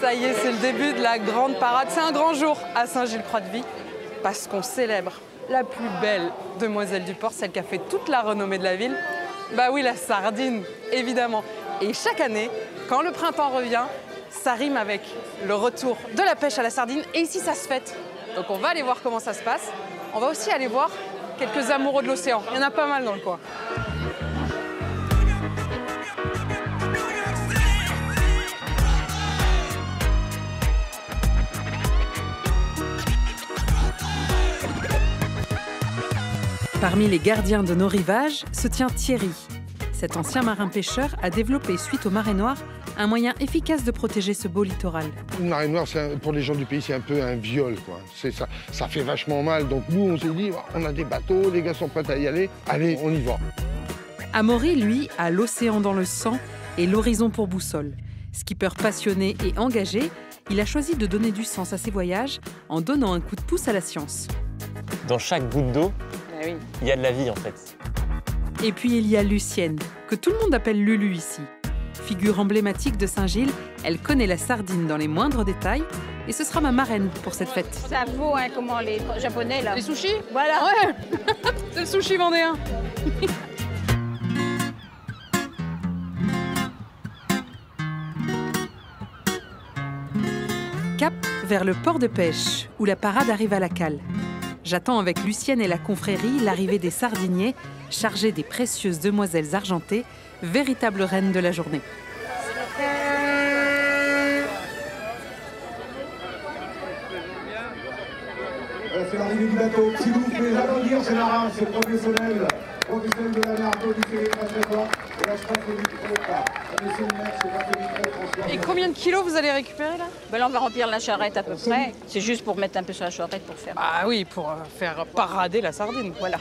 Ça y est, c'est le début de la grande parade. C'est un grand jour à Saint-Gilles-Croix-de-Vie parce qu'on célèbre la plus belle demoiselle du port, celle qui a fait toute la renommée de la ville. Bah oui, la sardine, évidemment. Et chaque année, quand le printemps revient, ça rime avec le retour de la pêche à la sardine. Et ici, ça se fête. Donc on va aller voir comment ça se passe. On va aussi aller voir quelques amoureux de l'océan. Il y en a pas mal dans le coin. Parmi les gardiens de nos rivages se tient Thierry. Cet ancien marin-pêcheur a développé, suite aux marées noires, un moyen efficace de protéger ce beau littoral. Une marée noire, pour les gens du pays, c'est un peu un viol, quoi. Ça fait vachement mal. Donc nous, on s'est dit, on a des bateaux, les gars sont prêts à y aller. Allez, on y va. Amaury, lui, a l'océan dans le sang et l'horizon pour boussole. Skipper passionné et engagé, il a choisi de donner du sens à ses voyages en donnant un coup de pouce à la science. Dans chaque goutte d'eau, il y a de la vie, en fait. Et puis il y a Lucienne, que tout le monde appelle Lulu ici. Figure emblématique de Saint-Gilles, elle connaît la sardine dans les moindres détails et ce sera ma marraine pour cette fête. Ça vaut, hein, comment les Japonais, là. Les sushis? Voilà. Ouais. C'est le sushi vendéen. Cap vers le port de pêche, où la parade arrive à la cale. J'attends avec Lucienne et la confrérie l'arrivée des sardiniers chargés des précieuses demoiselles argentées, véritables reines de la journée. C'est l'arrivée du bateau. Si vous pouvez applaudir ces marins, ces professionnels de la mer, applaudissez très fort. Et là, je crois que vous ne trouvez pas. Monsieur le maire, c'est Et combien de kilos vous allez récupérer là? Ben là, on va remplir la charrette à peu près. C'est juste pour mettre un peu sur la charrette pour faire. Ah oui, pour faire parader la sardine, voilà.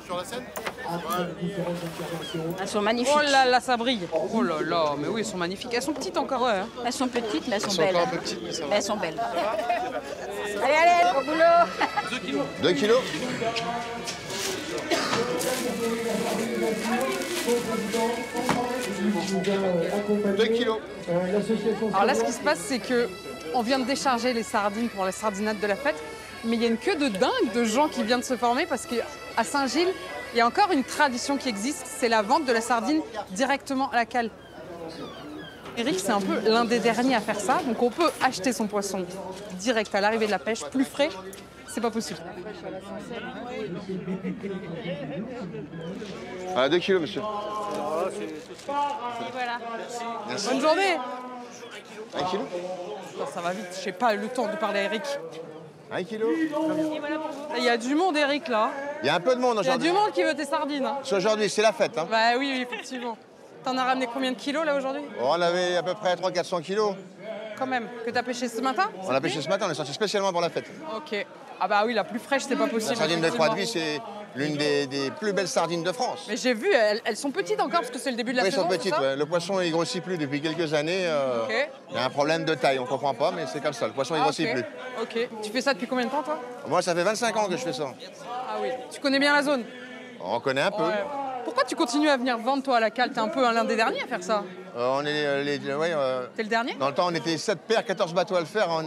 Sur la scène? Elles sont magnifiques. Oh là là, ça brille. Oh là là, mais oui, elles sont magnifiques. Elles sont petites encore, ouais, hein. Elles sont petites, mais elles sont belles. Encore un peu petites, mais ça va. Mais elles sont belles. Allez, allez, au boulot. 2 kilos. 2 kilos? Alors là, ce qui se passe, c'est que on vient de décharger les sardines pour la sardinade de la fête, mais il y a une queue de dingue de gens qui viennent de se former parce qu'à Saint-Gilles, il y a encore une tradition qui existe, c'est la vente de la sardine directement à la cale. Eric, c'est un peu l'un des derniers à faire ça, donc on peut acheter son poisson direct à l'arrivée de la pêche, plus frais, c'est pas possible. Ah, 2 kilos, monsieur. Et voilà. Merci. Bonne journée. 1 kilo? Non, ça va vite, je n'ai pas le temps de parler à Eric. 1 kilo? Il y a du monde, Eric, là. Il y a un peu de monde Il y a aujourd'hui. du monde qui veut tes sardines. Hein. Aujourd'hui, c'est la fête. Hein. Bah oui, oui, effectivement. T'en as ramené combien de kilos, là, aujourd'hui? On avait à peu près 300-400 kilos. Quand même. Que t'as pêché ce matin? On a pêché ce matin, on est sorti spécialement pour la fête. Ok. Ah bah oui, la plus fraîche, c'est pas possible. La sardine de effectivement. Croix-de-Vie, c'est l'une des plus belles sardines de France. Mais j'ai vu, elles sont petites encore, parce que c'est le début de la Oui, elles saison, sont c'est petites, ça? ouais. Le poisson, il grossit plus depuis quelques années. Ok. Il y a un problème de taille, on comprend pas, mais c'est comme ça. Le poisson, il grossit ok. plus. Ok. Tu fais ça depuis combien de temps, toi? Moi, ça fait 25 ans que je fais ça. Ah oui. Tu connais bien la zone? On connaît un peu. Ouais. Pourquoi tu continues à venir vendre, toi, à la cale? T'es un peu l'un des derniers à faire ça. On est T'es le dernier? dans le temps, on était 7 paires, 14 bateaux à le faire. On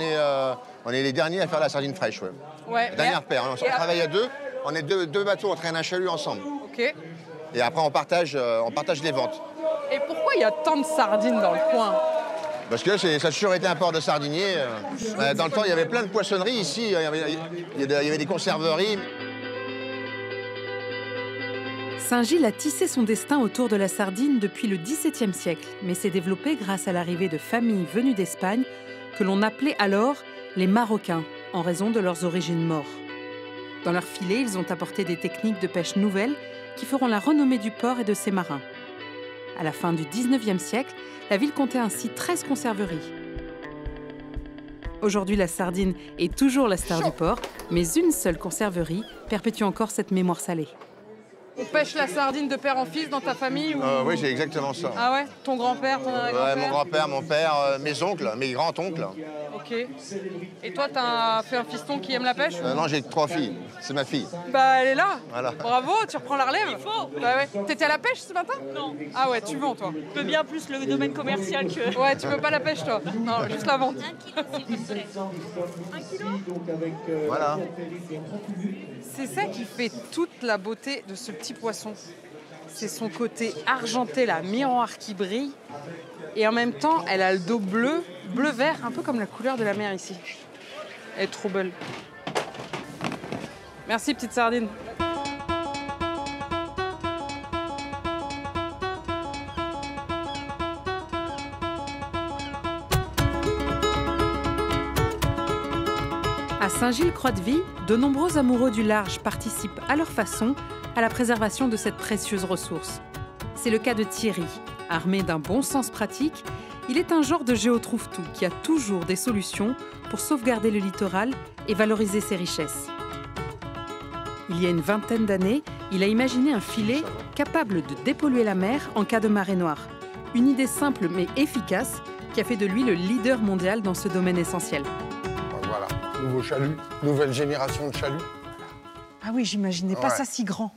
est les derniers à faire la sardine fraîche. Ouais. Ouais. La dernière paire. On travaille à deux. On est deux bateaux, on traîne un chalut ensemble. Ok. Et après, on partage les ventes. Et pourquoi il y a tant de sardines dans le coin? Parce que ça a toujours été un port de sardinier. Dans le temps, il y avait plein de poissonneries ici. Il y avait des conserveries. Saint-Gilles a tissé son destin autour de la sardine depuis le XVIIe siècle, mais s'est développé grâce à l'arrivée de familles venues d'Espagne, que l'on appelait alors les Marocains, en raison de leurs origines maures. Dans leurs filets, ils ont apporté des techniques de pêche nouvelles qui feront la renommée du port et de ses marins. À la fin du XIXe siècle, la ville comptait ainsi 13 conserveries. Aujourd'hui, la sardine est toujours la star du port, mais une seule conserverie perpétue encore cette mémoire salée. On pêche la sardine de père en fils dans ta famille ou... Oui, j'ai exactement ça. Ah ouais? Ton grand-père, ton arrière-grand-père? Ouais, mon grand-père, mon père, mes oncles, mes grands-oncles. Ok. Et toi, t'as fait un fiston qui aime la pêche? Non, j'ai 3 filles. C'est ma fille. Bah, elle est là. Voilà. Bravo, tu reprends la relève. Il faut. Bah ouais. T'étais à la pêche ce matin? Non. Ah ouais, tu vends, toi. Je peux bien plus le domaine commercial que... Ouais, tu veux pas la pêche, toi? Non, juste la vente. 1 kilo, s'il vous plaît. 1 kilo? Voilà. C'est ça qui fait toute la beauté de ce petit poisson. C'est son côté argenté, là, miroir qui brille. Et en même temps, elle a le dos bleu, bleu-vert, un peu comme la couleur de la mer ici. Elle est trop belle. Merci, petite sardine. À Saint-Gilles-Croix-de-Vie, de nombreux amoureux du large participent à leur façon à la préservation de cette précieuse ressource. C'est le cas de Thierry. Armé d'un bon sens pratique, il est un genre de géotrouve-tout qui a toujours des solutions pour sauvegarder le littoral et valoriser ses richesses. Il y a une vingtaine d'années, il a imaginé un filet capable de dépolluer la mer en cas de marée noire. Une idée simple mais efficace qui a fait de lui le leader mondial dans ce domaine essentiel. Voilà, nouveau chalut, nouvelle génération de chaluts. Ah oui, j'imaginais pas ça si grand.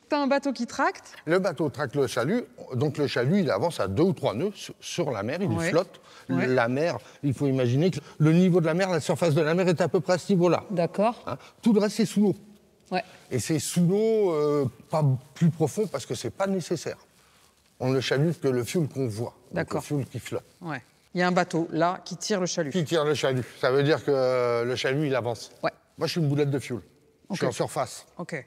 T'as un bateau qui tracte? Le bateau traque le chalut, donc le chalut il avance à 2 ou 3 nœuds sur la mer, il flotte. Ouais. La mer, il faut imaginer que le niveau de la mer, la surface de la mer est à peu près à ce niveau-là. D'accord. Hein, tout le reste c'est sous l'eau. Ouais. Et c'est sous l'eau, pas plus profond parce que c'est pas nécessaire. On ne chalute que le fioul qu'on voit, donc le fioul qui flotte. Ouais. Il y a un bateau là qui tire le chalut. Qui tire le chalut, ça veut dire que le chalut il avance. Ouais. Moi je suis une boulette de fioul, je suis en surface. Ok.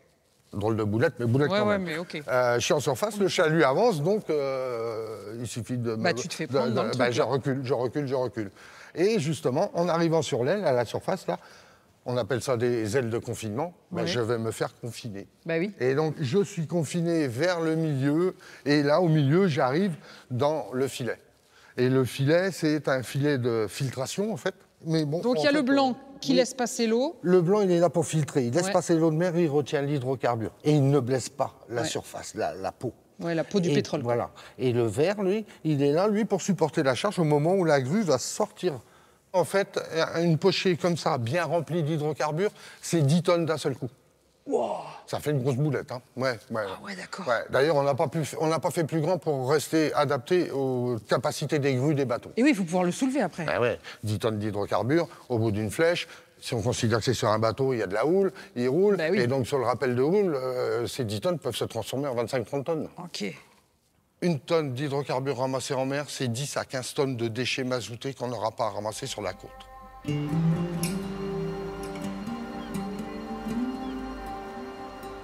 Drôle de boulette, mais boulette quand même. Ouais, mais ok. Je suis en surface, le chalut avance, donc il suffit de... Bah, tu te fais prendre dans le truc, je recule. Et justement, en arrivant sur l'aile, à la surface, là, on appelle ça des ailes de confinement, je vais me faire confiner. Bah oui. Et donc, je suis confiné vers le milieu, et là, au milieu, j'arrive dans le filet. Et le filet, c'est un filet de filtration, en fait. Mais bon, donc il y a le blanc qui laisse passer l'eau. Le blanc, il est là pour filtrer. Il laisse passer l'eau de mer, il retient l'hydrocarbure. Et il ne blesse pas la surface, la peau. Ouais, la peau du pétrole. Voilà. Et le vert, lui, il est là, lui, pour supporter la charge au moment où la grue va sortir. En fait, une pochée comme ça, bien remplie d'hydrocarbures, c'est 10 tonnes d'un seul coup. Wow. Ça fait une grosse boulette, hein. Ouais. Ah ouais, d'accord. Ouais. D'ailleurs, on n'a pas fait plus grand pour rester adapté aux capacités des grues des bateaux. Et oui, il faut pouvoir le soulever après. Ah ouais, 10 tonnes d'hydrocarbures au bout d'une flèche. Si on considère que c'est sur un bateau, il y a de la houle, il roule. Bah oui. Et donc, sur le rappel de houle, ces 10 tonnes peuvent se transformer en 25-30 tonnes. Ok. Une tonne d'hydrocarbures ramassés en mer, c'est 10 à 15 tonnes de déchets mazoutés qu'on n'aura pas à ramasser sur la côte.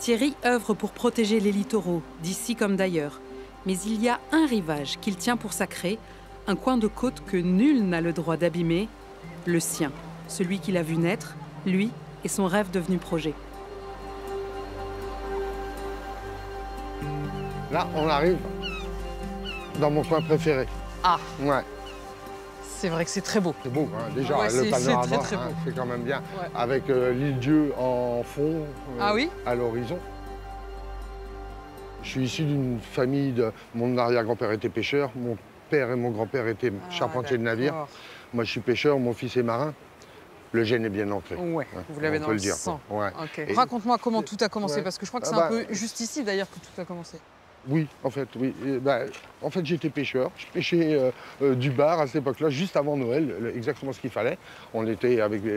Thierry œuvre pour protéger les littoraux, d'ici comme d'ailleurs. Mais il y a un rivage qu'il tient pour sacré, un coin de côte que nul n'a le droit d'abîmer, le sien, celui qu'il a vu naître, lui et son rêve devenu projet. Là, on arrive dans mon coin préféré. Ah, Ouais, c'est vrai que c'est très beau. c'est beau, hein. Déjà, Ouais, le c'est panorama, très, très beau. c'est quand même bien. Ouais. Avec l'île-dieu en fond, Ah oui à l'horizon. Je suis issu d'une famille de... Mon arrière-grand-père était pêcheur, mon père et mon grand-père étaient charpentiers de navire. d'accord. Moi, je suis pêcheur, mon fils est marin. Le gène est bien ancré. Ouais, hein, vous l'avez on dans peut le dire, sang. quoi. Ouais. Ok. Et- Raconte-moi comment tout a commencé, Ouais. parce que je crois que Ah c'est bah- un peu juste ici d'ailleurs que tout a commencé. Oui, en fait, oui. En fait, j'étais pêcheur. Je pêchais du bar à cette époque-là, juste avant Noël, exactement ce qu'il fallait.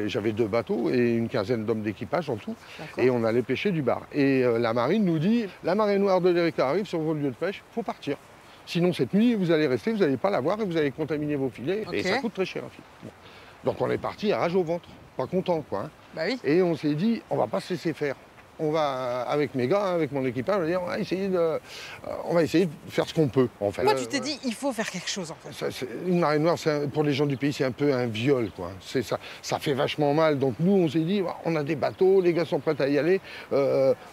J'avais 2 bateaux et une quinzaine d'hommes d'équipage en tout. D'accord. Et on allait pêcher du bar. Et la marine nous dit, la marée noire de l'Erika arrive sur vos lieux de pêche, il faut partir. Sinon, cette nuit, vous allez rester, vous n'allez pas la voir et vous allez contaminer vos filets. Ok. Et ça coûte très cher, un filet. Bon. Donc on est parti à rage au ventre, pas content, quoi. Hein. Bah oui. Et on s'est dit, on va pas se laisser faire. On va, avec mes gars, avec mon équipage, on va essayer de faire ce qu'on peut. En fait. Moi, tu t'es dit, il faut faire quelque chose en fait. Une marée noire, pour les gens du pays, c'est un peu un viol, quoi. C'est ça, ça fait vachement mal. Donc nous, on s'est dit, on a des bateaux, les gars sont prêts à y aller.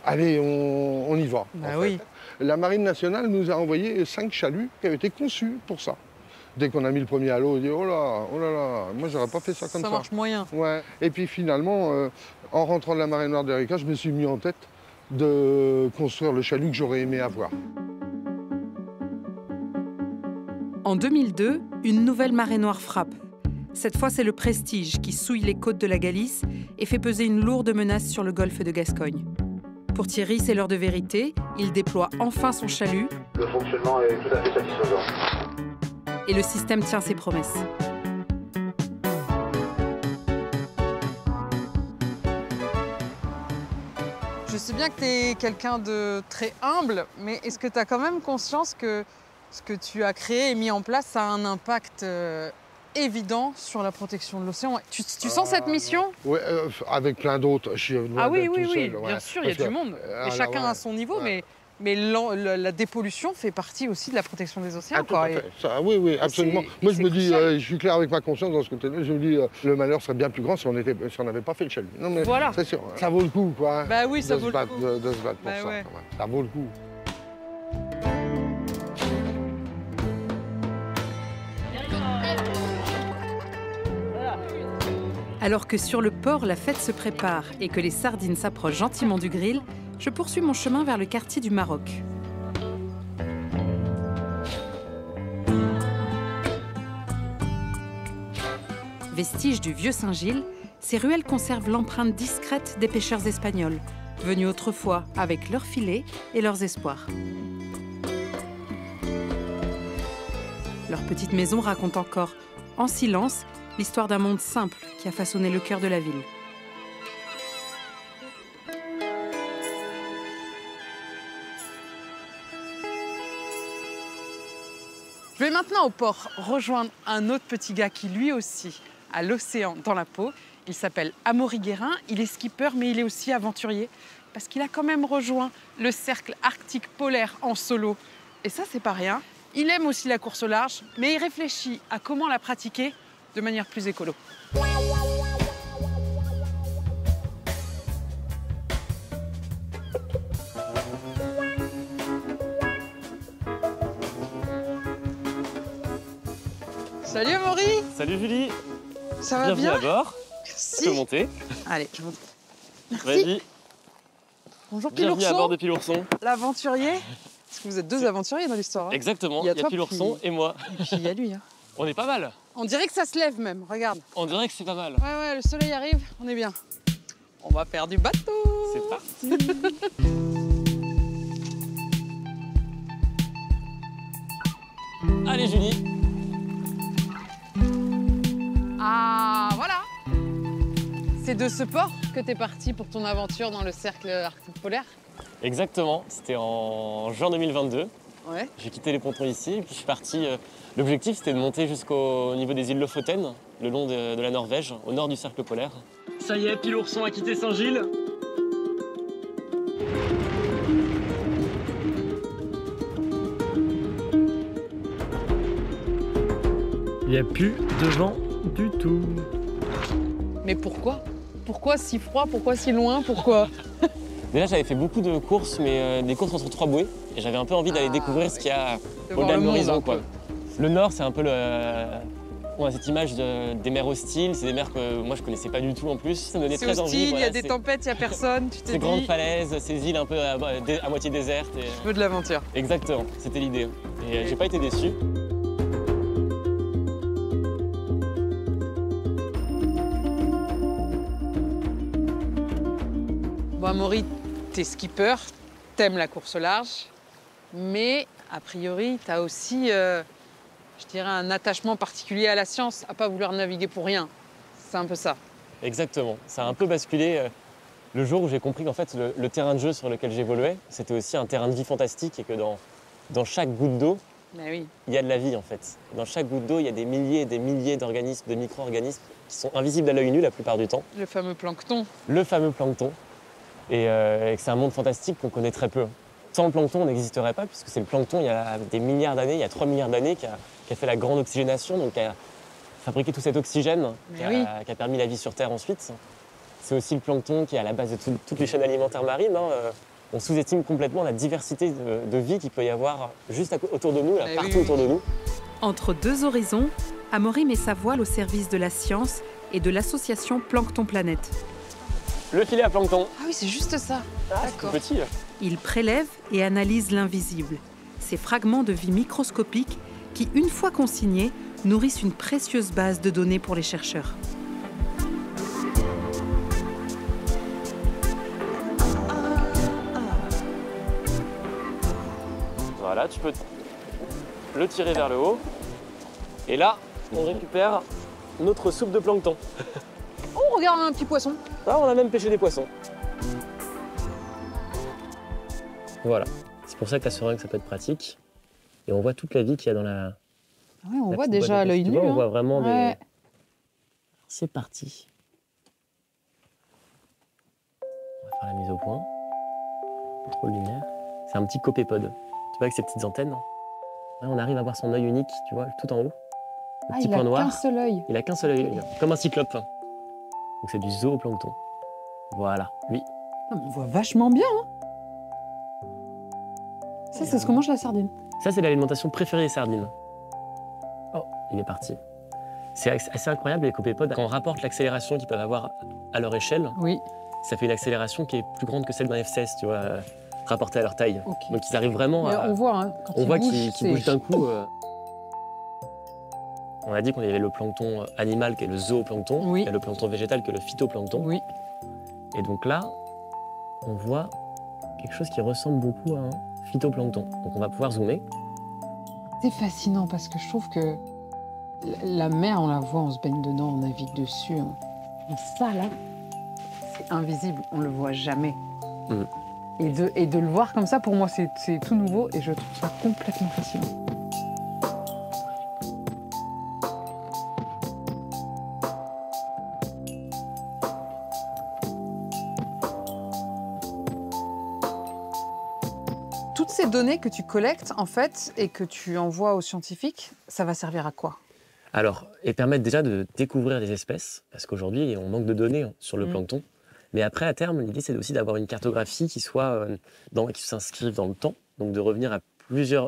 Allez, on y va. Bah en oui. fait. La marine nationale nous a envoyé 5 chaluts qui avaient été conçus pour ça. Dès qu'on a mis le premier à l'eau, on dit oh là, moi j'aurais pas fait ça comme ça. Ça marche moyen. Ouais. Et puis finalement, en rentrant de la marée noire d'Erika, je me suis mis en tête de construire le chalut que j'aurais aimé avoir. En 2002, une nouvelle marée noire frappe. Cette fois, c'est le Prestige qui souille les côtes de la Galice et fait peser une lourde menace sur le golfe de Gascogne. Pour Thierry, c'est l'heure de vérité. Il déploie enfin son chalut. Le fonctionnement est tout à fait satisfaisant. Et le système tient ses promesses. Je sais bien que tu es quelqu'un de très humble, mais est-ce que tu as quand même conscience que ce que tu as créé et mis en place a un impact évident sur la protection de l'océan? Tu sens cette mission? Oui, avec plein d'autres. Ah oui, oui, oui, bien sûr, il y a du monde. Et chacun à son niveau, mais la dépollution fait partie aussi de la protection des océans. Ah, tout à fait. Ça, oui, oui, absolument. Moi, je me dis, je suis clair avec ma conscience dans ce côté-là. Je me dis, le malheur serait bien plus grand si on n'avait pas fait le chalut. Non, mais voilà. C'est sûr, ça vaut le coup, quoi. Bah oui, ça vaut le coup. De se battre pour ça. Ouais. Ça vaut le coup. Alors que sur le port, la fête se prépare et que les sardines s'approchent gentiment du grill, je poursuis mon chemin vers le quartier du Maroc. Vestige du vieux Saint-Gilles, ces ruelles conservent l'empreinte discrète des pêcheurs espagnols, venus autrefois avec leurs filets et leurs espoirs. Leur petite maison raconte encore, en silence, l'histoire d'un monde simple qui a façonné le cœur de la ville. Je vais maintenant au port rejoindre un autre petit gars qui lui aussi a l'océan dans la peau. Il s'appelle Amaury Guérin, il est skipper mais il est aussi aventurier parce qu'il a quand même rejoint le cercle arctique polaire en solo. Et ça, c'est pas rien. Il aime aussi la course au large, mais il réfléchit à comment la pratiquer de manière plus écolo. Salut Amaury. Salut Julie. Ça va Bienvenue bien? à bord. Merci. Tu peux monter. Allez, je monte. Merci. Vas-y. Bonjour Bienvenue Pilourson. à bord de Pilourson. L'aventurier. Parce que vous êtes deux aventuriers dans l'histoire. Hein. Exactement, il y a toi, Pilourson et moi. Et puis il y a lui. Hein. On est pas mal. On dirait que ça se lève même, regarde. On dirait que c'est pas mal. Ouais, le soleil arrive, on est bien. On va faire du bateau. C'est parti. Allez Julie. Ah, voilà. C'est de ce port que t'es parti pour ton aventure dans le cercle arctique polaire? Exactement, c'était en juin 2022. Ouais. J'ai quitté les pontons ici, et puis je suis parti. L'objectif, c'était de monter jusqu'au niveau des îles Lofoten, le long de la Norvège, au nord du cercle polaire. Ça y est, Pilourson a quitté Saint-Gilles. Il n'y a plus de vent du tout. Mais pourquoi? Pourquoi si froid? Pourquoi si loin? Pourquoi? Déjà, j'avais fait beaucoup de courses, mais des courses entre 3 bouées. Et j'avais un peu envie d'aller découvrir ce qu'il y a au-delà de l'horizon. Le nord, c'est un peu on a cette image des mers hostiles. C'est des mers que moi, je connaissais pas du tout en plus. Ça me donnait très envie. Il y a des tempêtes, il n'y a personne. Tu te ces grandes falaises, ces îles un peu à moitié désertes. Je veux de l'aventure. Exactement, c'était l'idée. Et j'ai pas été déçu. Bon, Amaury, t'es skipper, t'aimes la course au large, mais a priori, t'as aussi, je dirais, un attachement particulier à la science, à pas vouloir naviguer pour rien. C'est un peu ça. Exactement. Ça a un peu basculé le jour où j'ai compris qu'en fait, le terrain de jeu sur lequel j'évoluais, c'était aussi un terrain de vie fantastique et que dans chaque goutte d'eau, il y a de la vie en fait. Dans chaque goutte d'eau, il y a des milliers et des milliers d'organismes, de micro-organismes qui sont invisibles à l'œil nu la plupart du temps. Le fameux plancton. Le fameux plancton. Et que c'est un monde fantastique qu'on connaît très peu. Sans le plancton, on n'existerait pas, puisque c'est le plancton, il y a des milliards d'années, il y a 3 milliards d'années, qui a fait la grande oxygénation, donc qui a fabriqué tout cet oxygène, qui a permis la vie sur Terre ensuite. C'est aussi le plancton qui est à la base de toutes les chaînes alimentaires marines. Hein. On sous-estime complètement la diversité de vie qu'il peut y avoir juste autour de nous, là, partout autour de nous. Entre deux horizons, Amaury met sa voile au service de la science et de l'association Plancton Planète. Le filet à plancton. Ah oui, c'est juste ça. D'accord. Petit. Il prélève et analyse l'invisible, ces fragments de vie microscopiques qui, une fois consignés, nourrissent une précieuse base de données pour les chercheurs. Voilà, tu peux le tirer vers le haut. Et là, on récupère notre soupe de plancton. Oh, regarde un petit poisson. Ah, on a même pêché des poissons. Voilà. C'est pour ça que la seringue, ça peut être pratique. Et on voit toute la vie qu'il y a dans la... Ouais, on la voit petite déjà à boîte de l'œil plastique. nu. Tu vois, hein. on voit vraiment Ouais. des... C'est parti. On va faire la mise au point. Contrôle lumière. C'est un petit copépode. Tu vois, avec ces petites antennes. Là, on arrive à voir son œil unique, tu vois, tout en haut. Le petit il point a noir. qu'un seul œil. Il a qu'un seul œil, comme un cyclope. Donc c'est du zooplancton. Voilà, lui. Ah, mais on voit vachement bien. Hein. Ça, c'est ce que mange la sardine. Ça, c'est l'alimentation préférée des sardines. Oh, il est parti. C'est assez incroyable, les copépodes. Quand on rapporte l'accélération qu'ils peuvent avoir à leur échelle, Oui. ça fait une accélération qui est plus grande que celle d'un F-16, tu vois, rapportée à leur taille. Ok. Donc ils arrivent vraiment Mais à... on voit, hein, quand On il voit bouge, qu'il c'est- bouge d'un coup. On a dit qu'on avait le plancton animal qui est le zooplancton, Oui. et le plancton végétal qui est le phytoplancton. Oui. Et donc là, on voit quelque chose qui ressemble beaucoup à un phytoplancton. Donc on va pouvoir zoomer. C'est fascinant parce que je trouve que la mer, on la voit, on se baigne dedans, on navigue dessus. Mais ça, là, c'est invisible, on le voit jamais. Mhm. Et de le voir comme ça, pour moi, c'est tout nouveau et je trouve ça complètement fascinant. Toutes ces données que tu collectes, en fait, et que tu envoies aux scientifiques, ça va servir à quoi? Alors, et permettre déjà de découvrir des espèces, parce qu'aujourd'hui, on manque de données sur le plancton. Mais après, à terme, l'idée, c'est aussi d'avoir une cartographie qui soit qui s'inscrive dans le temps, donc de revenir à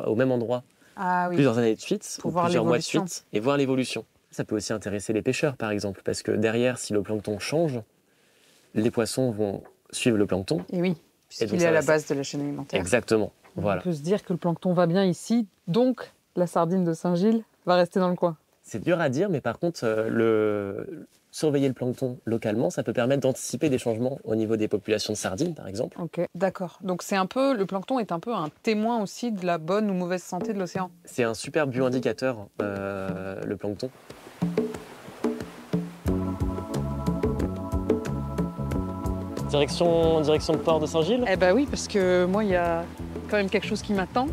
au même endroit Ah oui. plusieurs années de suite, Pour ou voir plusieurs mois de l'évolution. suite, et voir l'évolution. Ça peut aussi intéresser les pêcheurs, par exemple, parce que derrière, si le plancton change, les poissons vont suivre le plancton. Et oui, donc, puisqu'il ça est à va- la base de la chaîne alimentaire. Exactement, voilà. On peut se dire que le plancton va bien ici, donc la sardine de Saint-Gilles va rester dans le coin. C'est dur à dire, mais par contre, surveiller le plancton localement, ça peut permettre d'anticiper des changements au niveau des populations de sardines, par exemple. Ok, d'accord. Donc c'est un peu, le plancton est un peu un témoin aussi de la bonne ou mauvaise santé de l'océan. C'est un super bioindicateur, le plancton. Direction le port de Saint-Gilles. Eh ben oui, parce que moi, il y a quand même quelque chose qui m'attend.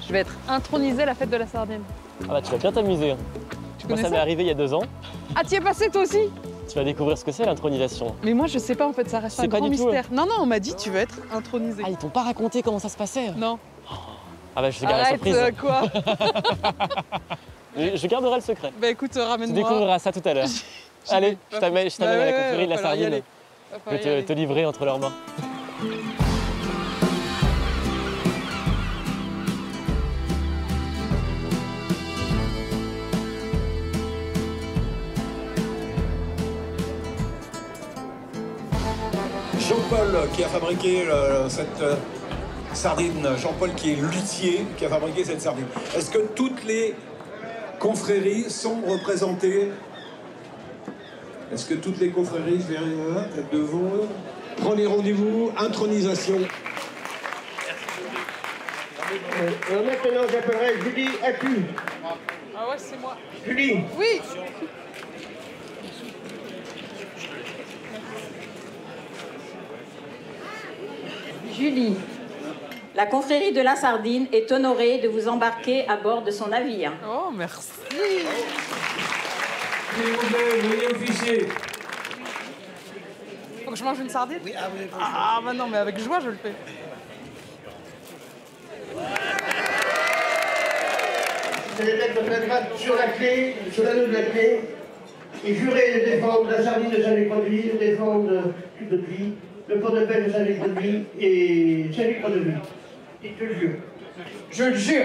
Je vais être intronisée à la fête de la sardine. Ah bah tu vas bien t'amuser. Tu Moi connais ça ça m'est arrivé il y a 2 ans. Ah, t'y es passé toi aussi? Tu vas découvrir ce que c'est l'intronisation. Mais moi, je sais pas, en fait, ça reste C'est un pas grand du tout, mystère. Non, non, on m'a dit, tu vas être intronisée. Ah ils t'ont pas raconté comment ça se passait? Non. Ah bah je te garde la Arrête, surprise. quoi. Je garderai le secret. Bah écoute, Tu ramène-moi. découvriras ça tout à l'heure. Allez, je t'amène Bah à la ouais, confrérie de la va falloir y sardine. aller. Va Je falloir y vais aller. te livrer entre leurs mains. Jean-Paul qui a fabriqué cette sardine, Jean-Paul qui est luthier, qui a fabriqué cette sardine. Est-ce que toutes les confréries sont représentées? Est-ce que toutes les confréries, je verrai devant, prenez rendez-vous, intronisation. Maintenant, j'appellerai Julie Acu. Ah ouais, c'est moi. Julie, Oui. Julie, la confrérie de la Sardine est honorée de vous embarquer à bord de son navire. Oh, merci. s'il vous plaît, veuillez officier. Faut que je mange une sardine? Oui, ah bah non, mais avec joie, je le fais. Vous allez mettre votre main sur la clé, sur l'anneau de la clé, et jurer de défendre la sardine de Saint-Luc-Croix-de-Vie, de défendre depuis le port de pêche de Saint-Luc-Croix-de-Vie et Saint-Luc-Croix-de-Vie. Et je le jure. Je le jure.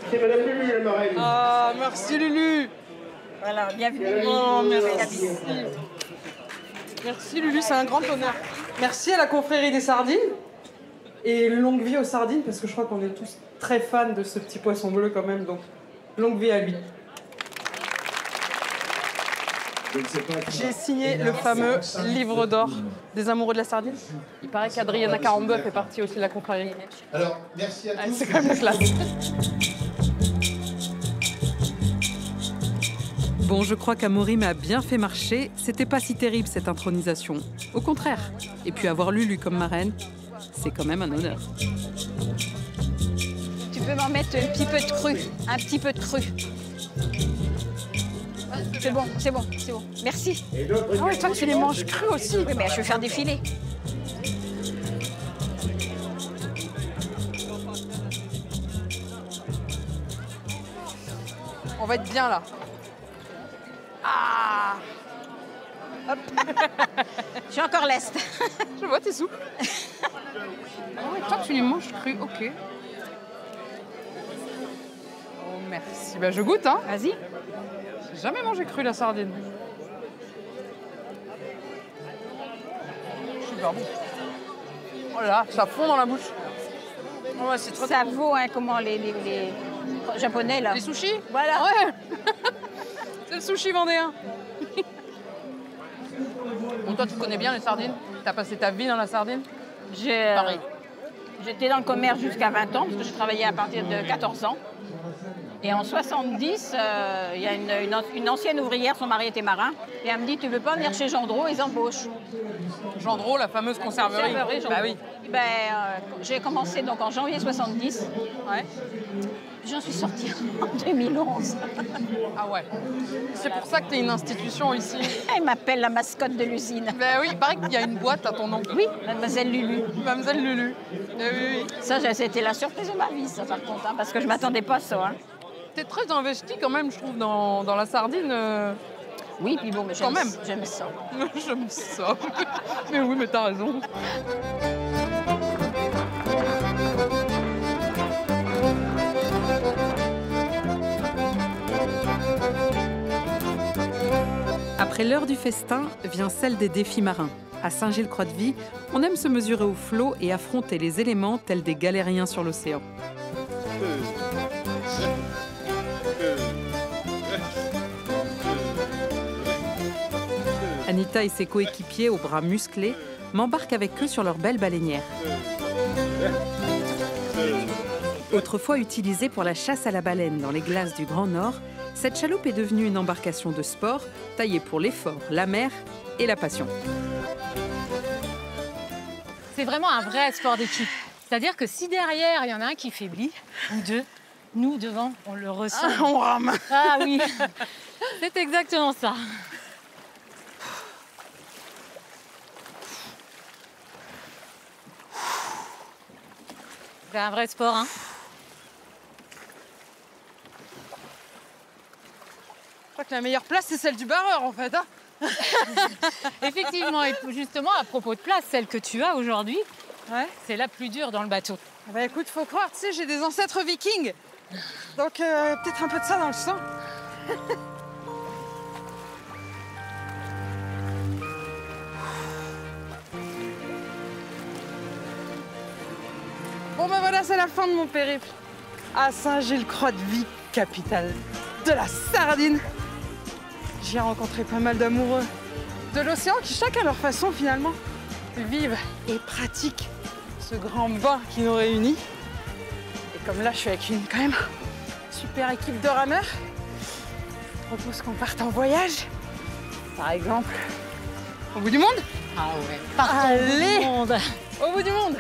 C'est Madame Lulu, la marraine. Ah, merci Lulu. Voilà, bienvenue. Oh, merci. Merci Lulu, c'est un grand honneur. Merci à la confrérie des sardines. Et longue vie aux sardines, parce que je crois qu'on est tous très fans de ce petit poisson bleu quand même, donc longue vie à lui. J'ai signé le fameux livre d'or des amoureux de la sardine. Il paraît qu'Adriana Carambeau fait partie aussi de la confrérie. Alors, merci à tous. C'est quand même la classe. Bon, je crois qu'Amaury m'a bien fait marcher. C'était pas si terrible cette intronisation. Au contraire. Et puis avoir Lulu comme marraine, c'est quand même un honneur. Tu peux m'en mettre un petit peu de cru. Un petit peu de cru. C'est bon, c'est bon, c'est bon. Merci. Ah ouais, toi tu les manges crus aussi. Oui, mais je vais faire défiler. On va être bien là. Ah. Hop. Je suis encore leste. Je vois, t'es souple. Ah ouais, toi tu les manges crus, ok. Oh merci. Bah je goûte, hein. Vas-y. J'ai jamais mangé cru la sardine. Super bon. Oh là là, ça fond dans la bouche. Oh ouais, c'est trop ça vaut, hein, comment les japonais là. Les sushis. Voilà. Ouais. C'est le sushi vendéen. Bon, toi tu connais bien les sardines. T'as passé ta vie dans la sardine. Pareil. J'étais dans le commerce jusqu'à 20 ans, parce que j'ai travaillé à partir de 14 ans. Et en 70, il y a une ancienne ouvrière, son mari était marin, et elle me dit, tu veux pas venir chez Gendreau, ils embauchent. Gendreau, la fameuse conserverie. Bah oui. J'ai commencé donc en janvier 70. Ouais. J'en suis sortie en 2011. Ah ouais. C'est pour ça que tu es une institution ici. Elle m'appelle la mascotte de l'usine. Ben oui, il paraît qu'il y a une boîte à ton nom. Oui, Mademoiselle Lulu. Mademoiselle Lulu. Oui. Ça, c'était la surprise de ma vie, ça, par contre, hein, parce que je m'attendais pas à ça. Hein. T'es très investie quand même, je trouve, dans la sardine. Oui, puis bon, mais j'aime ça. J'aime ça. Mais oui, mais t'as raison. Après l'heure du festin, vient celle des défis marins. À Saint-Gilles-Croix-de-Vie, on aime se mesurer au flot et affronter les éléments tels des galériens sur l'océan. Anita et ses coéquipiers aux bras musclés m'embarquent avec eux sur leur belle baleinière. Autrefois utilisée pour la chasse à la baleine dans les glaces du Grand Nord, cette chaloupe est devenue une embarcation de sport taillée pour l'effort, la mer et la passion. C'est vraiment un vrai sport d'équipe. C'est-à-dire que si derrière, il y en a un qui faiblit, ou deux, nous, devant, on le ressent. Ah, on rame. Ah oui, c'est exactement ça. C'est un vrai sport, hein. Je crois que la meilleure place, c'est celle du barreur, en fait. Hein. Effectivement, et justement, à propos de place, celle que tu as aujourd'hui, ouais. C'est la plus dure dans le bateau. Bah écoute, faut croire, tu sais, j'ai des ancêtres vikings. Donc peut-être un peu de ça dans le sang. Bon ben voilà, c'est la fin de mon périple. À Saint-Gilles-Croix-de-Vie, capitale de la sardine. J'y ai rencontré pas mal d'amoureux de l'océan qui, chacun à leur façon finalement, vivent et pratiquent ce grand bain qui nous réunit. Et comme là, je suis avec une quand même super équipe de rameurs, je propose qu'on parte en voyage. Par exemple, au bout du monde. Ah ouais, partons Allez, au bout du monde. Au bout du monde.